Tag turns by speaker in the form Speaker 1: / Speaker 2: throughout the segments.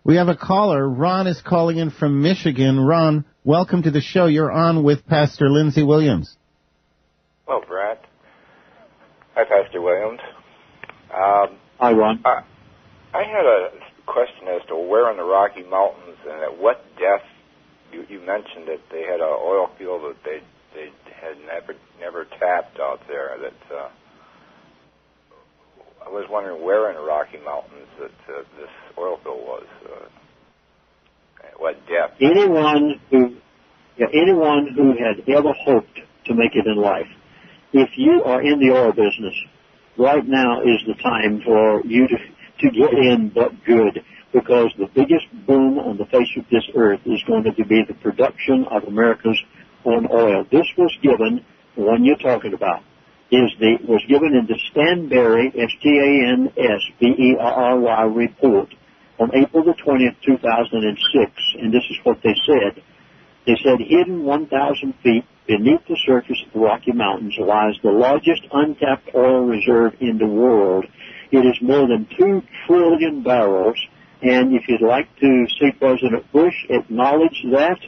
Speaker 1: We have a caller. Ron is calling in from Michigan. Ron, welcome to the show. You're on with Pastor Lindsey Williams.
Speaker 2: Hello, Brad. Hi, Pastor Williams.
Speaker 3: Hi, Ron.
Speaker 2: I had a question as to where in the Rocky Mountains and at what depth. You mentioned that they had an oil field that they had never tapped out there. That I was wondering where in the Rocky Mountains that this oil field was. At what depth?
Speaker 3: Anyone who had ever hoped to make it in life, if you are in the oil business, right now is the time for you to get in but good, because the biggest boom on the face of this earth is going to be the production of America's own oil. This was given, the one you're talking about, was given in the Stanberry, Stansberry report on April the 20th, 2006, and this is what they said. They said, hidden 1,000 feet beneath the surface of the Rocky Mountains lies the largest untapped oil reserve in the world. It is more than 2 trillion barrels, and if you'd like to see President Bush acknowledge that,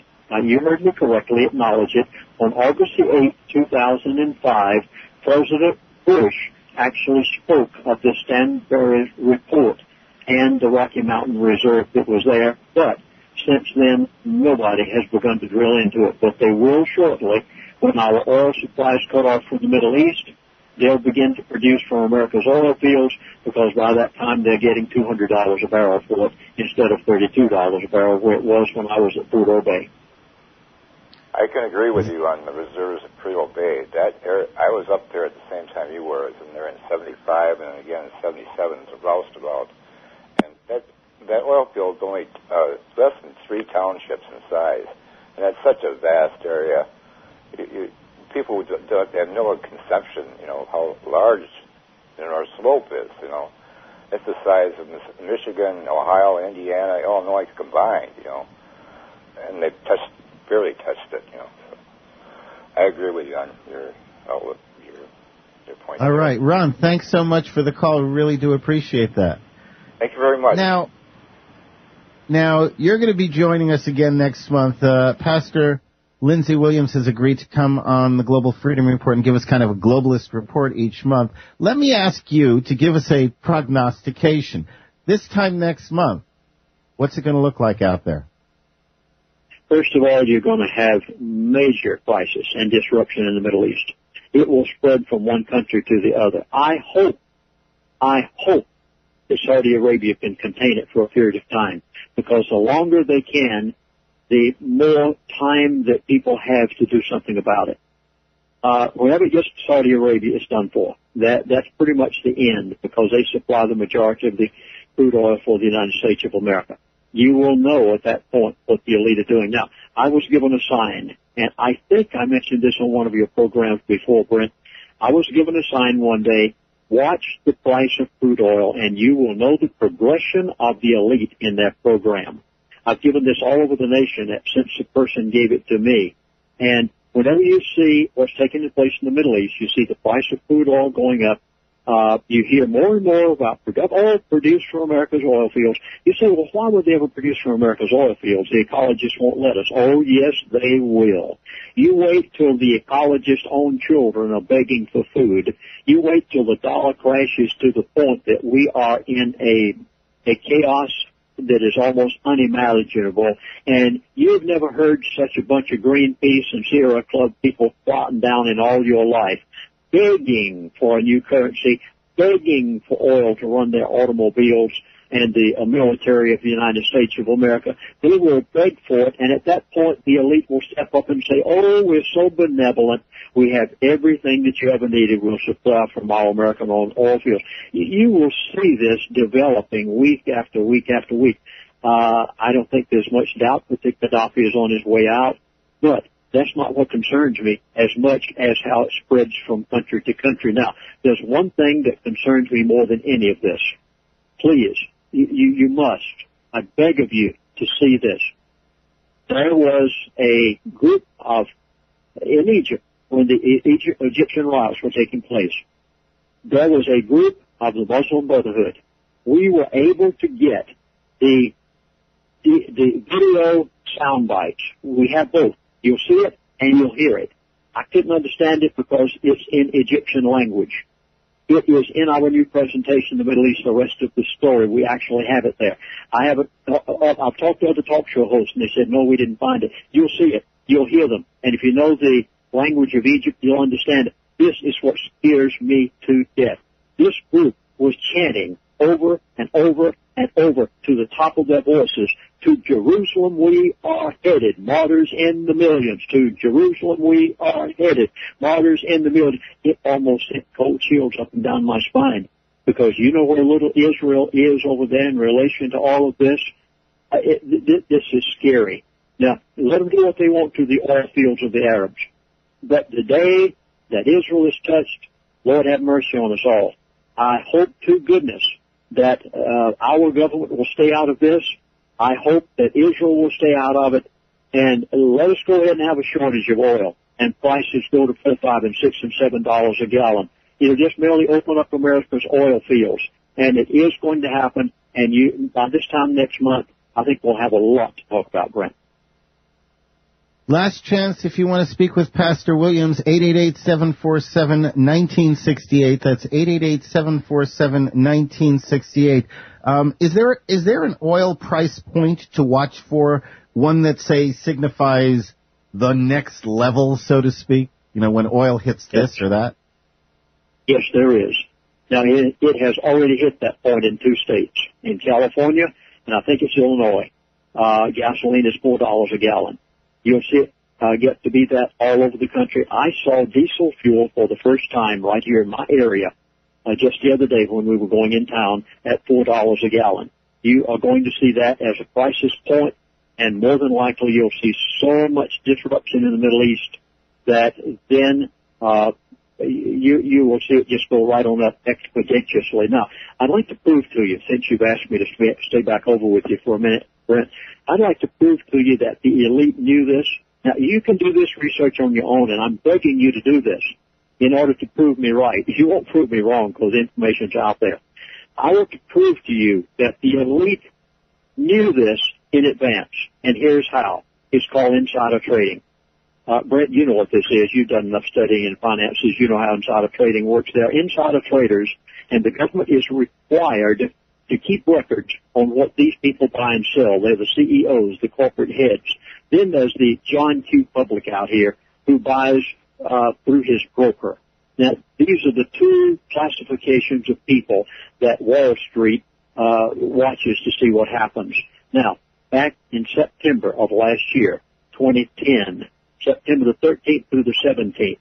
Speaker 3: you heard me correctly, acknowledge it, on August the 8th, 2005, President Bush actually spoke of the Stanberry report and the Rocky Mountain Reserve that was there, but since then, nobody has begun to drill into it, but they will shortly. When our oil supplies cut off from the Middle East, they'll begin to produce from America's oil fields, because by that time they're getting $200 a barrel for it instead of $32 a barrel, where it was when I was at Prudhoe Bay.
Speaker 2: I can agree with you on the reserves at Prudhoe Bay. I was up there at the same time you were, and they're in 75 and again in 77 is a roustabout. And that oil field is only less than 3 townships in size, and that's such a vast area. People don't have no conception, how large our slope is. It's the size of Michigan, Ohio, Indiana, Illinois combined. And they've barely touched it. So I agree with you on your outlook, your point.
Speaker 1: All right, Ron. Thanks so much for the call. We really do appreciate that.
Speaker 2: Thank you very much.
Speaker 1: Now you're going to be joining us again next month. Pastor Lindsey Williams has agreed to come on the Global Freedom Report and give us kind of a globalist report each month. Let me ask you to give us a prognostication. This time next month, what's it going to look like out there?
Speaker 3: First of all, you're going to have major crisis and disruption in the Middle East. It will spread from one country to the other. I hope that Saudi Arabia can contain it for a period of time, because the longer they can, the more time that people have to do something about it. Whenever it gets to Saudi Arabia, it's done for. That's pretty much the end, because they supply the majority of the crude oil for the United States of America. You will know at that point what the elite are doing. Now, I was given a sign, and I think I mentioned this on one of your programs before, Brent. I was given a sign one day, watch the price of crude oil, and you will know the progression of the elite in that program. I've given this all over the nation since the person gave it to me. And whenever you see what's taking place in the Middle East, you see the price of crude oil going up. You hear more and more about oil produced from America's oil fields. You say, well, why would they ever produce from America's oil fields? The ecologists won't let us. Oh, yes, they will. You wait till the ecologists' own children are begging for food. You wait till the dollar crashes to the point that we are in a chaos that is almost unimaginable. And you've never heard such a bunch of Greenpeace and Sierra Club people plotting down in all your life, begging for a new currency, begging for oil to run their automobiles and the military of the United States of America. They will beg for it, and at that point the elite will step up and say, oh, we're so benevolent. We have everything that you ever needed. We'll supply from our American-owned oil fields. You will see this developing week after week after week. I don't think there's much doubt that Gaddafi is on his way out, but that's not what concerns me as much as how it spreads from country to country. Now, there's one thing that concerns me more than any of this. Please, you must, I beg of you to see this. There was a group in Egypt, when the Egyptian riots were taking place, there was a group of the Muslim Brotherhood. We were able to get the the video sound bites. We have both. You'll see it and you'll hear it. I couldn't understand it because it's in Egyptian language. It is in our new presentation, The Middle East, the rest of the story. We actually have it there. I've talked to other talk show hosts, and they said, no, we didn't find it. You'll see it. You'll hear them. And if you know the language of Egypt, you'll understand it. This is what scares me to death. This group was chanting over and over and over to the top of their voices, to Jerusalem we are headed, martyrs in the millions. To Jerusalem we are headed, martyrs in the millions. It almost sent cold chills up and down my spine, because you know where little Israel is over there in relation to all of this. This is scary. Now, let them do what they want to the oil fields of the Arabs. But the day that Israel is touched, Lord have mercy on us all. I hope to goodness that our government will stay out of this. I hope that Israel will stay out of it, and let us go ahead and have a shortage of oil, and prices go to $4, $5, and $6, and $7 a gallon. It'll just merely open up America's oil fields, and it is going to happen. And by this time next month, I think we'll have a lot to talk about, Brent.
Speaker 1: Last chance if you want to speak with Pastor Williams, 888-747-1968. That's 888-747-1968. Is there an oil price point to watch for, one that, say, signifies the next level, so to speak? You know, when oil hits this or that?
Speaker 3: Yes, there is. Now, it has already hit that point in 2 states. In California, and I think it's Illinois, gasoline is $4 a gallon. You'll see it get to be that all over the country. I saw diesel fuel for the first time right here in my area just the other day when we were going in town at $4 a gallon. You are going to see that as a crisis point, and more than likely you'll see so much disruption in the Middle East that then you will see it just go right on up expeditiously. Now, I'd like to prove to you, since you've asked me to stay back over with you for a minute, Brent, I'd like to prove to you that the elite knew this. Now, you can do this research on your own, and I'm begging you to do this in order to prove me right. You won't prove me wrong because the information's out there. I want to prove to you that the elite knew this in advance, and here's how. It's called insider trading. Brent, you know what this is. You've done enough studying in finances. You know how insider trading works. They're insider traders, and the government is required to keep records on what these people buy and sell. They're the CEOs, the corporate heads. Then there's the John Q. public out here who buys through his broker. Now, these are the 2 classifications of people that Wall Street watches to see what happens. Now, back in September of last year, 2010, September the 13th through the 17th,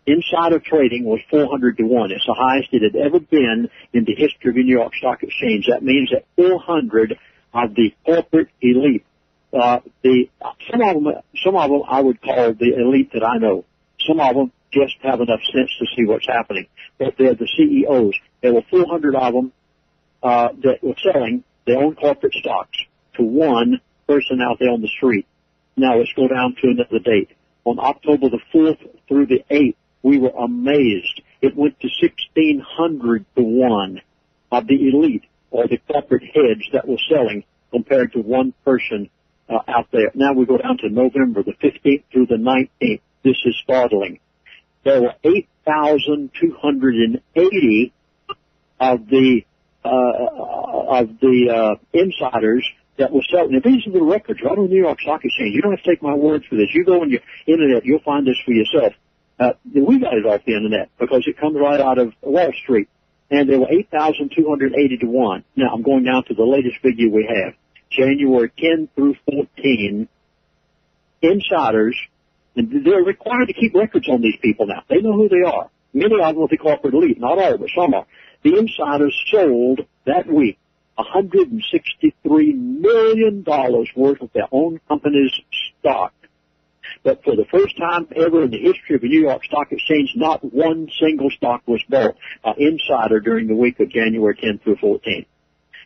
Speaker 3: insider trading was 400 to 1. It's the highest it had ever been in the history of the New York Stock Exchange. That means that 400 of the corporate elite, some of them I would call the elite that I know. Some of them just have enough sense to see what's happening. But they're the CEOs. There were 400 of them that were selling their own corporate stocks to one person out there on the street. Now let's go down to another date. On October the 4th through the 8th, we were amazed. It went to 1,600 to 1 of the elite or the corporate heads that were selling compared to one person out there. Now we go down to November the 15th through the 19th. This is startling. There were 8,280 of the insiders that were selling. Now, these are the records right on the New York Stock Exchange. You don't have to take my word for this. You go on your internet, you'll find this for yourself. We got it off the internet because it comes right out of Wall Street. And there were 8,280 to 1. Now, I'm going down to the latest figure we have. January 10 through 14, insiders, and they're required to keep records on these people now. They know who they are. Many of them are the corporate elite. Not all, but some are. The insiders sold that week $163 million worth of their own company's stock. But for the first time ever in the history of the New York Stock Exchange, not one single stock was bought by insider during the week of January 10 through 14.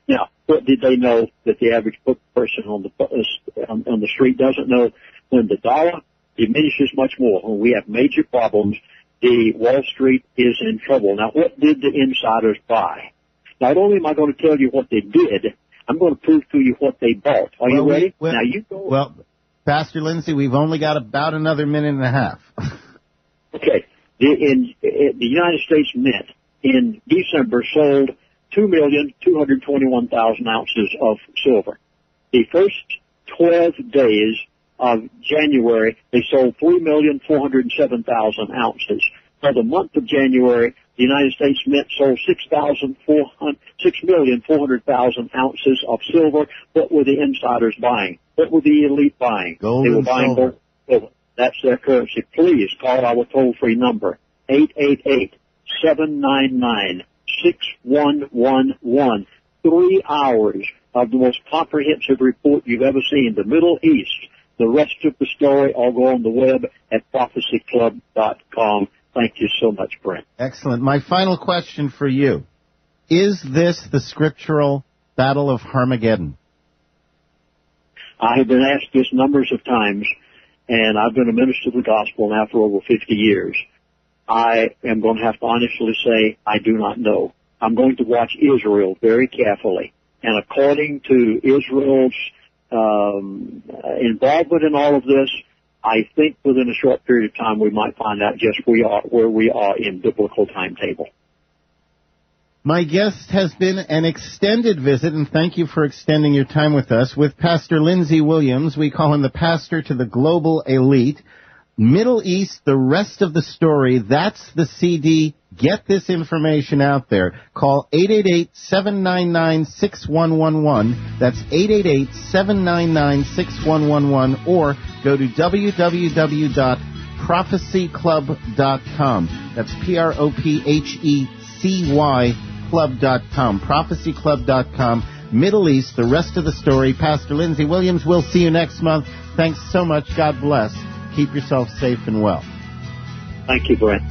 Speaker 3: Now, what did they know that the average person on the street doesn't know? When the dollar diminishes much more, when we have major problems, the Wall Street is in trouble. Now, what did the insiders buy? Not only am I going to tell you what they did, I'm going to prove to you what they bought. Are you ready?
Speaker 1: Now
Speaker 3: you go.
Speaker 1: Well, Pastor Lindsey, we've only got about another minute and a half.
Speaker 3: Okay. The United States Mint in December sold 2,221,000 ounces of silver. The first 12 days of January, they sold 3,407,000 ounces. For the month of January, the United States Mint sold 6,400,000 ounces of silver. What were the insiders buying? What were the elite buying?
Speaker 1: Gold
Speaker 3: they were
Speaker 1: and
Speaker 3: buying
Speaker 1: silver.
Speaker 3: Gold. That's their currency. Please call our toll-free number, 888-799-6111. 3 hours of the most comprehensive report you've ever seen. The Middle East. The rest of the story, I'll go on the web at prophecyclub.com. Thank you so much, Brent.
Speaker 1: Excellent. My final question for you. Is this the scriptural Battle of Armageddon?
Speaker 3: I have been asked this numbers of times, and I've been a minister of the gospel now for over 50 years. I am going to have to honestly say I do not know. I'm going to watch Israel very carefully. And according to Israel's involvement in all of this, I think within a short period of time we might find out just where we are in biblical timetable.
Speaker 1: My guest has been an extended visit, and thank you for extending your time with us, with Pastor Lindsey Williams. We call him the pastor to the global elite. Middle East, the rest of the story, that's the CD. Get this information out there. Call 888-799-6111. That's 888-799-6111, or go to www.prophecyclub.com. That's Prophecy club.com. Prophecyclub.com. Middle East, the rest of the story. Pastor Lindsey Williams, we'll see you next month. Thanks so much. God bless. Keep yourself safe and well.
Speaker 3: Thank you, Brent.